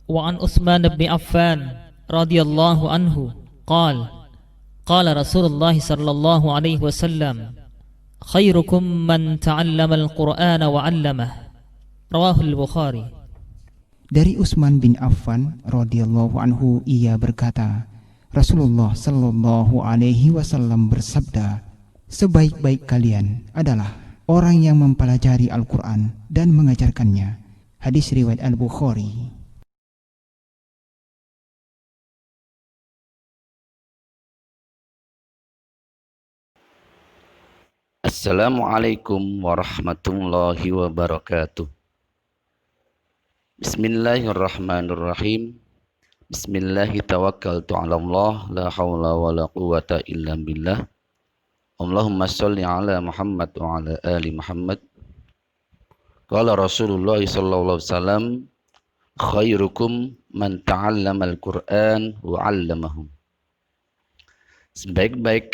Wa an Utsman bin Affan radhiyallahu anhu qala qala Rasulullah sallallahu alaihi wasallam khairukum man ta'allama al-Qur'ana wa 'allamahu. Rawahul Bukhari. Dari Utsman bin Affan radhiyallahu anhu ia berkata, Rasulullah sallallahu alaihi wasallam bersabda, sebaik-baik kalian adalah orang yang mempelajari Al-Qur'an dan mengajarkannya. Hadis riwayat Al-Bukhari. Assalamualaikum warahmatullahi wabarakatuh. Bismillahirrahmanirrahim. Bismillahi tawakkaltu ala Allah, la hawla wa la quwata illa billah. Allahumma sholli ala Muhammad wa ala ali Muhammad. Qala Rasulullah sallallahu alaihi wasallam, khairukum man ta'allama al-Qur'an wa 'allamahu. Sebaik-baik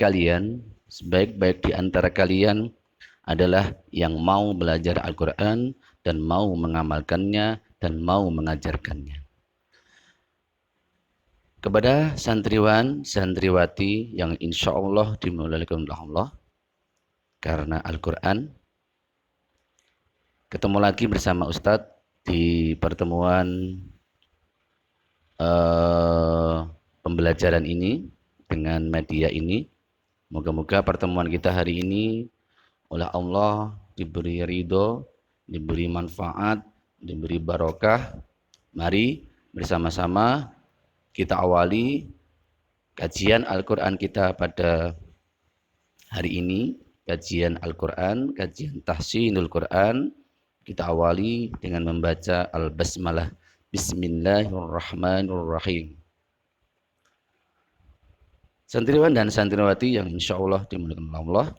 di antara kalian adalah yang mau belajar Al-Quran dan mau mengamalkannya dan mau mengajarkannya. Kepada santriwan, santriwati yang insya Allah dimuliakan oleh Allah karena Al-Quran, ketemu lagi bersama Ustadz di pertemuan pembelajaran ini dengan media ini. Moga-moga pertemuan kita hari ini oleh Allah diberi ridho, diberi manfaat, diberi barokah. Mari bersama-sama kita awali kajian Al-Quran kita pada hari ini. Kajian Al-Quran, kajian tahsinul Quran. Kita awali dengan membaca Al-Basmalah. Bismillahirrahmanirrahim. Santriwan dan santriwati yang insya Allah dimuliakan Allah,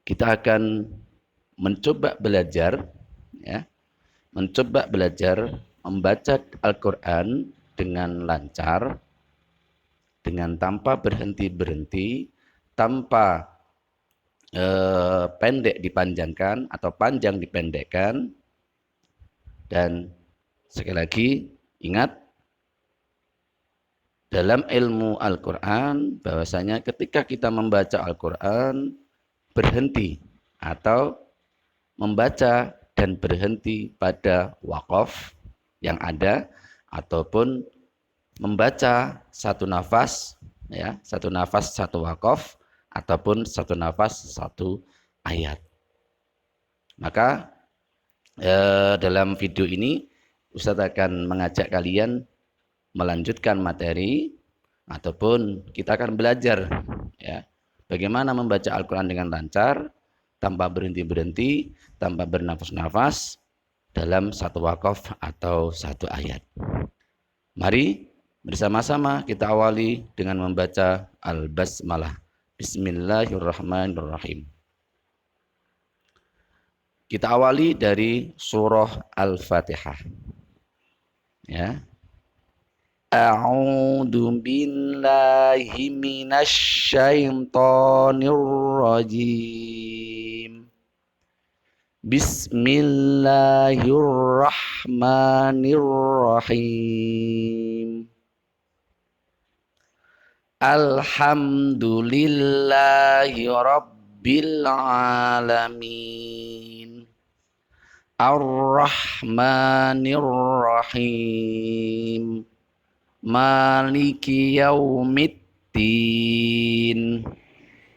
kita akan mencoba belajar membaca Al-Quran dengan lancar, dengan tanpa berhenti-berhenti, tanpa pendek dipanjangkan atau panjang dipendekkan. Dan sekali lagi ingat, dalam ilmu Al-Quran bahwasanya ketika kita membaca Al-Quran berhenti atau membaca dan berhenti pada waqaf yang ada, ataupun membaca satu nafas satu waqaf, ataupun satu nafas satu ayat. Maka dalam video ini Ustadz akan mengajak kalian melanjutkan materi, ataupun kita akan belajar bagaimana membaca Al-Quran dengan lancar, tanpa berhenti-berhenti, tanpa bernafas-nafas dalam satu waqaf atau satu ayat. Mari bersama-sama kita awali dengan membaca Al-Basmalah. Bismillahirrahmanirrahim. Kita awali dari surah Al-Fatihah. A'udzu billahi minasy syaithanir rajim. Bismillahirrahmanirrahim. Alhamdulillahi rabbil alamin. Ar-Rahmanir Rahim. Maliki yaumiddin.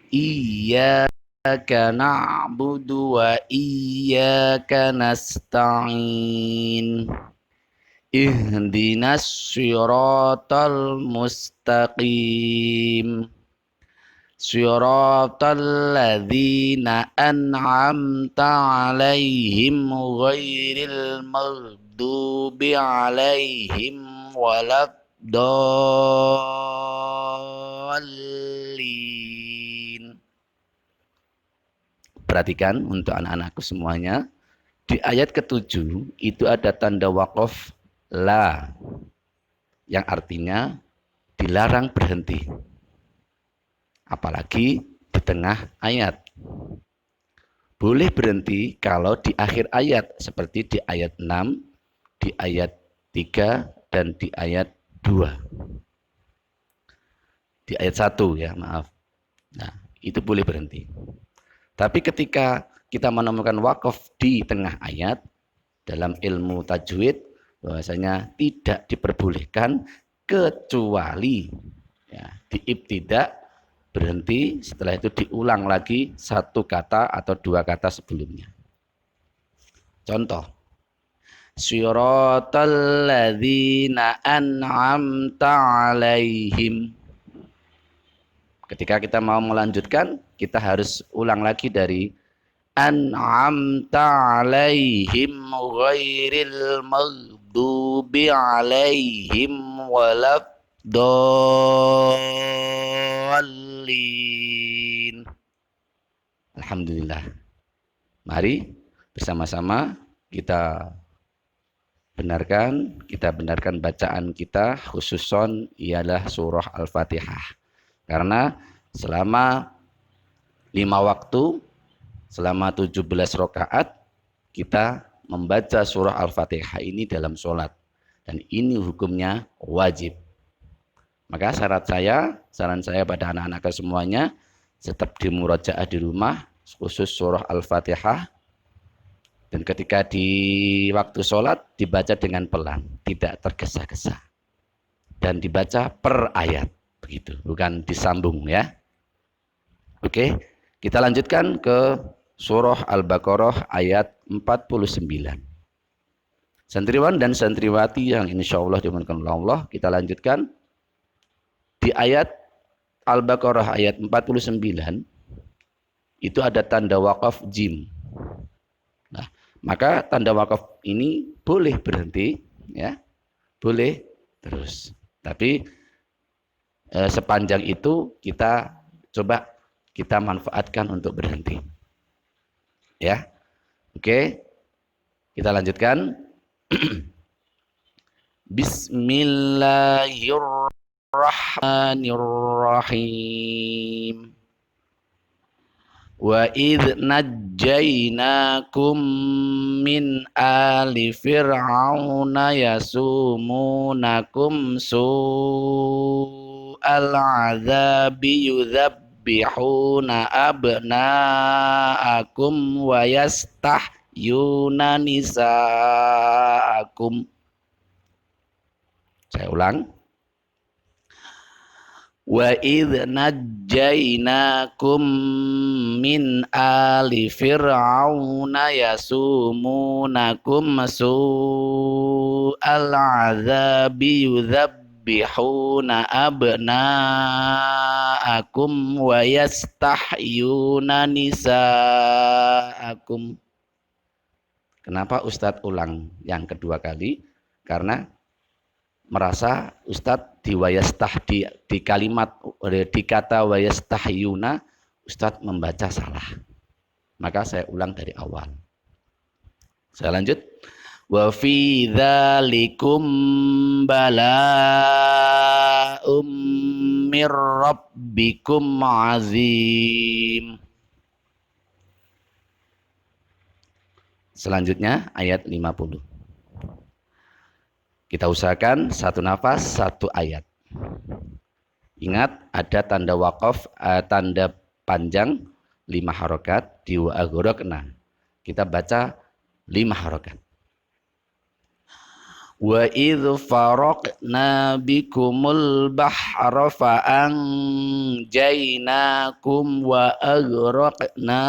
Iyyaka na'budu wa iyyaka nasta'in. Ihdinas siratal mustaqim. Siratal ladzina an'amta 'alaihim ghairil maghdubi 'alaihim waladdallin. Perhatikan untuk anak-anakku semuanya, di ayat ke-7 itu ada tanda waqaf la, yang artinya dilarang berhenti, apalagi di tengah ayat. Boleh berhenti kalau di akhir ayat, seperti di ayat 6, di ayat 3 dan di ayat 2. Di ayat 1 ya, maaf. Nah, itu boleh berhenti. Tapi ketika kita menemukan wakaf di tengah ayat, dalam ilmu tajwid bahwasanya tidak diperbolehkan kecuali ya, diibtidak, berhenti, setelah itu diulang lagi satu kata atau dua kata sebelumnya. Contoh, Siratal ladzina an'amta alaihim. Ketika kita mau melanjutkan, kita harus ulang lagi dari an'amta alaihim ghairil maghdubi alaihim waladdallin. Alhamdulillah. Mari bersama-sama kita benarkan bacaan kita, khususon ialah surah Al-Fatihah. Karena selama 5 waktu, selama 17 rakaat, kita membaca surah Al-Fatihah ini dalam sholat. Dan ini hukumnya wajib. Maka saran saya pada anak-anak semuanya, tetap dimurajaah di rumah, khusus surah Al-Fatihah. Dan ketika di waktu sholat, dibaca dengan pelan, tidak tergesa-gesa. Dan dibaca per ayat, begitu, bukan disambung ya. Oke, kita lanjutkan ke surah Al-Baqarah ayat 49. Santriwan dan santriwati yang insya Allah dimuliakan oleh Allah, kita lanjutkan. Di ayat Al-Baqarah ayat 49, itu ada tanda wakaf jim. Nah, maka tanda wakaf ini boleh berhenti, ya, boleh terus. Tapi sepanjang itu kita coba kita manfaatkan untuk berhenti. Ya, oke, kita lanjutkan. Bismillahirrahmanirrahim. Wa idh najjaynakum min ali fir'auna yasumunakum su'al azabi yudhabbihuna abna'akum wa yastahyuna nisa'akum. Saya ulang. Wa idh najjaynakum min ali fir'auna yasumunakum su'al azabi yudhabbihuna abna'akum wa yastahyuna nisa'akum. Kenapa Ustadz ulang yang kedua kali? Karena merasa Ustadz di kalimat, di kata wayastahyuna, Ustadz membaca salah. Maka saya ulang dari awal. Saya lanjut. Wa fi dzalikum bala'um mir rabbikum azim. Selanjutnya ayat 50. Kita usahakan satu nafas, satu ayat. Ingat ada tanda wakaf, tanda panjang 5 harokat di wa aghraqna. Kita baca 5 harokat. Wa idh faraqna bikumul bahra fa anjaynakum wa aghraqna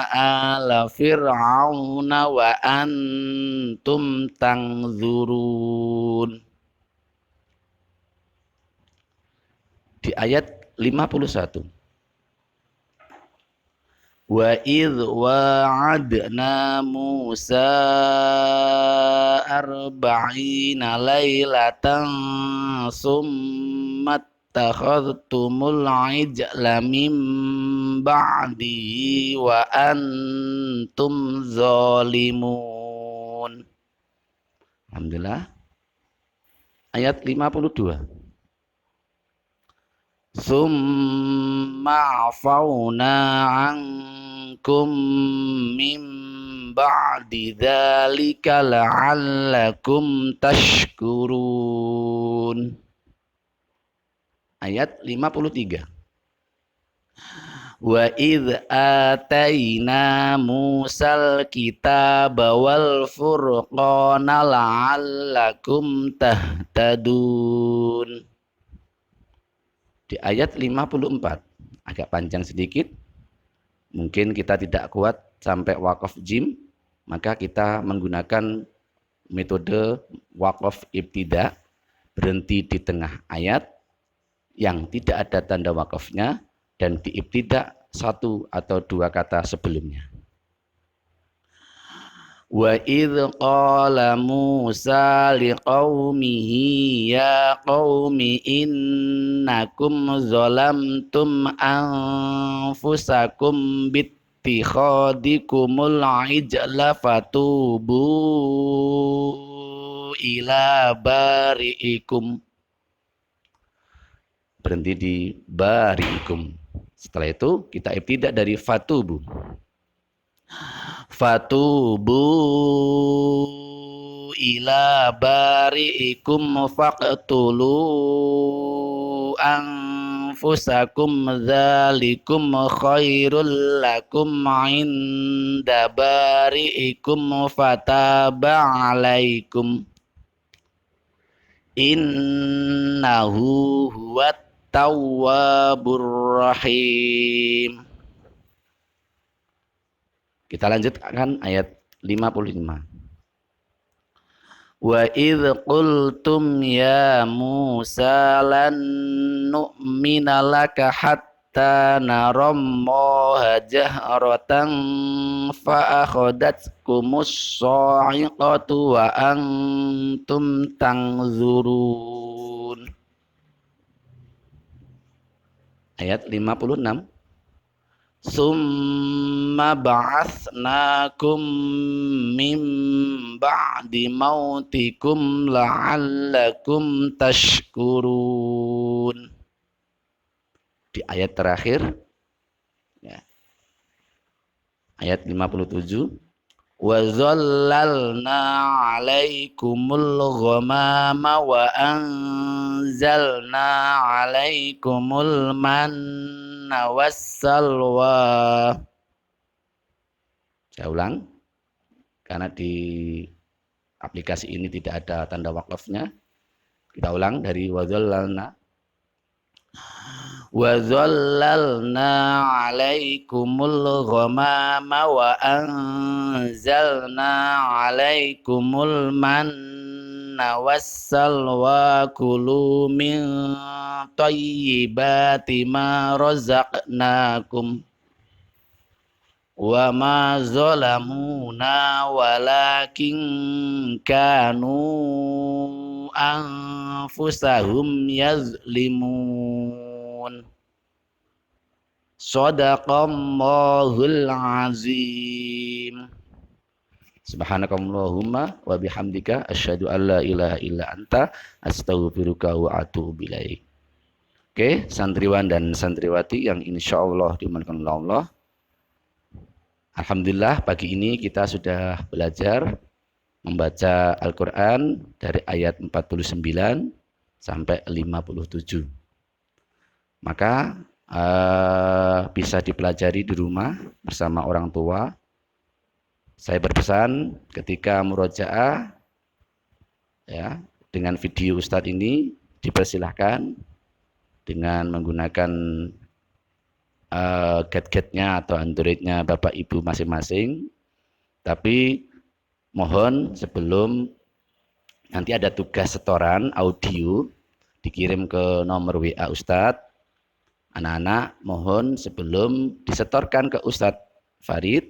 ala fir'auna wa antum tanzurun. Di ayat 51. Wa idh wa'adna Musa arba'ina laylatan summa takhadtumul ijla min ba'di wa antum zalimun. Alhamdulillah. Ayat 52. Summa afawna ankum min ba'di dzalika la'allakum tashkurun. Ayat 53. Wa idh ataina Musal kitaba wal furqana la'allakum tahtadun. Di ayat 54, agak panjang sedikit. Mungkin kita tidak kuat sampai waqaf jim, maka kita menggunakan metode waqaf ibtida, berhenti di tengah ayat yang tidak ada tanda waqafnya dan diibtidak satu atau dua kata sebelumnya. Wa idh qala Musa liqaumihi ya qaumi innakum zalamtum anfusakum bittikhadikumul ijla fatubu ila bari'ikum. Berhenti di bari'ikum. Setelah itu kita ibtidak dari fatubu. Fatubu ila bari'ikum faqtulu anfusakum dzalikum khairul lakum inda bari'ikum fataba alaikum innahu huwat Tawwabur Rahim. Kita lanjutkan ayat 55. Wa idh qultum ya Musa lan nu'mina laka hatta narammaha jahratan fa akhadatkumus sa'iqatu wa antum tanzurun. Ayat 56. Summa ba'atsnakum min ba'di mautikum la'allakum tashkurun. Di ayat terakhir ya. Ayat 57. Wa zallalna 'alaikumul ghamama wa anzalna 'alaikumul manna wassalwa. Saya ulang karena di aplikasi ini tidak ada tanda waqafnya. Kita ulang dari wa zallalna. Wa zallalna 'alaikumul ghamama wa anzalna 'alaikumul manna wassalwa kulu min thayyibati ma razaqnakum wa ma zalamuna walakin kanu anfusahum yazlimun. Shadaqallahul azim. Subhanakallahumma wa bihamdika asyhadu an la ilaha illa anta astaghfiruka wa atubu ilaik. Oke, santriwan dan santriwati yang insyaallah dimuliakan Allah. Alhamdulillah pagi ini kita sudah belajar membaca Al-Qur'an dari ayat 49 sampai 57. Maka bisa dipelajari di rumah bersama orang tua. Saya berpesan ketika murojaah ya, dengan video Ustadz ini dipersilahkan dengan menggunakan gadgetnya atau Androidnya Bapak Ibu masing-masing. Tapi mohon sebelum nanti ada tugas setoran audio dikirim ke nomor WA Ustadz. Anak-anak mohon sebelum disetorkan ke Ustadz Farid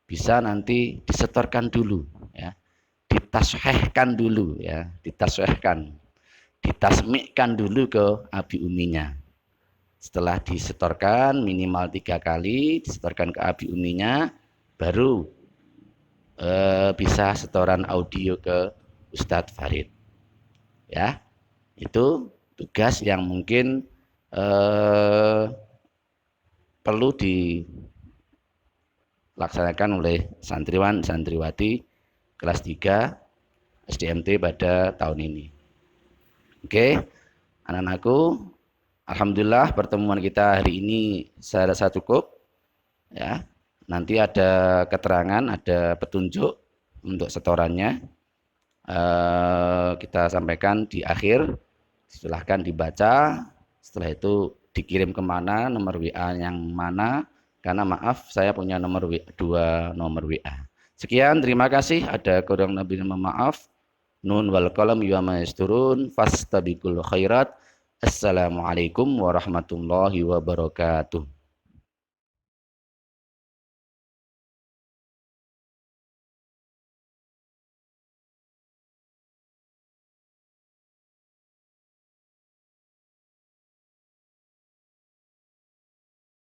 bisa nanti disetorkan dulu ya, ditasbihkan dulu ya, ditasmikkan dulu ke abi uminya. Setelah disetorkan minimal 3 kali, disetorkan ke abi uminya, baru bisa setoran audio ke Ustadz Farid ya. Itu tugas yang mungkin perlu dilaksanakan oleh santriwan santriwati kelas 3 SDMT pada tahun ini. Oke, anak-anakku, alhamdulillah pertemuan kita hari ini saya rasa cukup ya. Nanti ada keterangan, ada petunjuk untuk setorannya. Kita sampaikan di akhir, silahkan dibaca. Setelah itu dikirim kemana, nomor WA yang mana, karena maaf saya punya dua nomor WA. Sekian, terima kasih. Ada kurang lebih mohon maaf. Nun wal qalam wa yasturun fastabiqul khairat. Assalamualaikum warahmatullahi wabarakatuh.